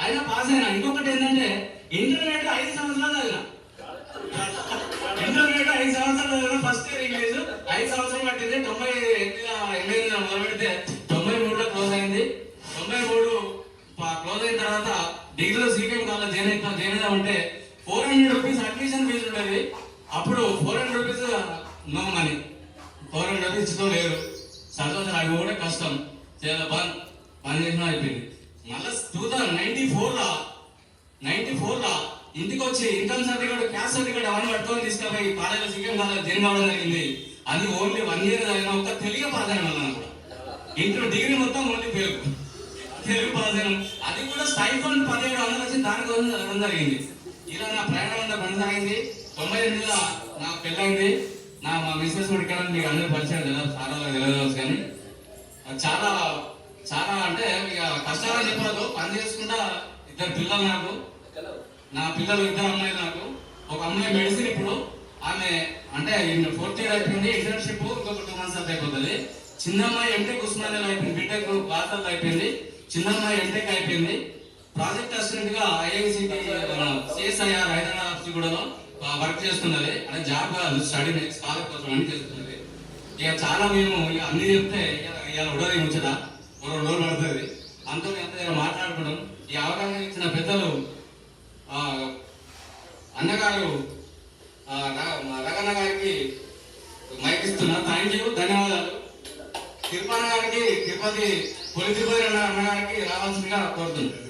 అయినా పాస్ అయినా. ఇంకొకటి ఏంటంటే ఇంటర్మీడియట్ 5 సంవత్సరాలు చదివిన. ఇంటర్మీడియట్ 5 సంవత్సరాలు చదివిన. ఫస్ట్ ఇయర్ ఇంగ్లీష్ 5 సంవత్సరాలు పట్టింది. 98 మొదలు పెడితే 93లో క్లోజ్ అయింది. 93 క్లోజ్ అయిన తర్వాత డిగ్రీలో సీకేఎం కాలేజ్ జాయిన్ అవుదామంటే 400 రూపీస్ అడ్మిషన్ ఫీజు ఉండేది. అప్పుడు 400 రూపీస్ నో మనీ, 400 రూపీస్ ఇస్తూ లేరు. చదువు అవి కూడా కష్టం. చాలా పని చేసినా అయిపోయింది. మళ్ళీ 94లో ఇంటికి వచ్చి ఇన్కమ్ సర్టిఫికేట్, క్యాస్ట్ సర్టిఫికేట్ అవన్నీ పట్టుకొని తీసుకుపోయి కాలేజీలో సీకేఎం కాలేజ్ జాయిన్ కావడం జరిగింది. అది ఓన్లీ 1 ఇయర్ చదివిన. ఒక్క తెలుగు పాస్ అయిన వల్ల కూడా ఇంటర్ డిగ్రీ మొత్తం ఓన్లీ తెలుగు పాస్ అయినా. అది కూడా స్టైఫండ్ 1700 వచ్చి దానికోసం చదవడం జరిగింది. ఇలా నా ప్రయాణం అంతా కొనసాగింది. 98లో నాకు పెళ్ళైంది. మా మిస్సెస్ ఇక్కడ మీకు అందరూ పరిచయం కదా, చాలా తెలియదు. కానీ చాలా చాలా అంటే ఇక కష్టాలని చెప్పదు. పని చేసుకుంటా 2 పిల్లలు నాకు. నా పిల్లలు 2 అమ్మాయిలు నాకు. ఒక అమ్మాయి మెడిసిన్ ఇప్పుడు ఆమె అంటే 4th ఇయర్ అయిపోయింది. ఇంటర్న్షిప్ ఇంకొక 2 మంత్స్ అయిపోతుంది. చిన్న అమ్మాయి ఎంటెక్ ఉస్మానియాలో అయిపోయింది. బీటెక్ బాధలు అయిపోయింది. చిన్న అమ్మాయి ఎంటెక్ అయిపోయింది. ప్రాజెక్ట్ అసిస్టెంట్ గా ఐఐసిటి సిఎస్ఐఆర్ హైదరాబాద్ కూడా వర్క్ చేస్తున్నది. అంటే జాబ్ కాదు, స్టడీ స్కాలర్ కోసం అన్ని చేస్తున్నది. ఇక చాలా మేము ఇక అన్ని చెప్తే ఇవాళ ఉడది ముచ్చట 2 రోజులు పడుతుంది. అంతా ఎంత మాట్లాడుకోవడం. ఈ అవగాహన ఇచ్చిన పెద్దలు అన్నగారు రగన్న గారికి మైక్ ఇస్తున్నా. థ్యాంక్ యూ, ధన్యవాదాలు. తిరుపతి గారికి, తిరుపతి అన్నగారికి రావాల్సిందిగా కోరుతున్నాను.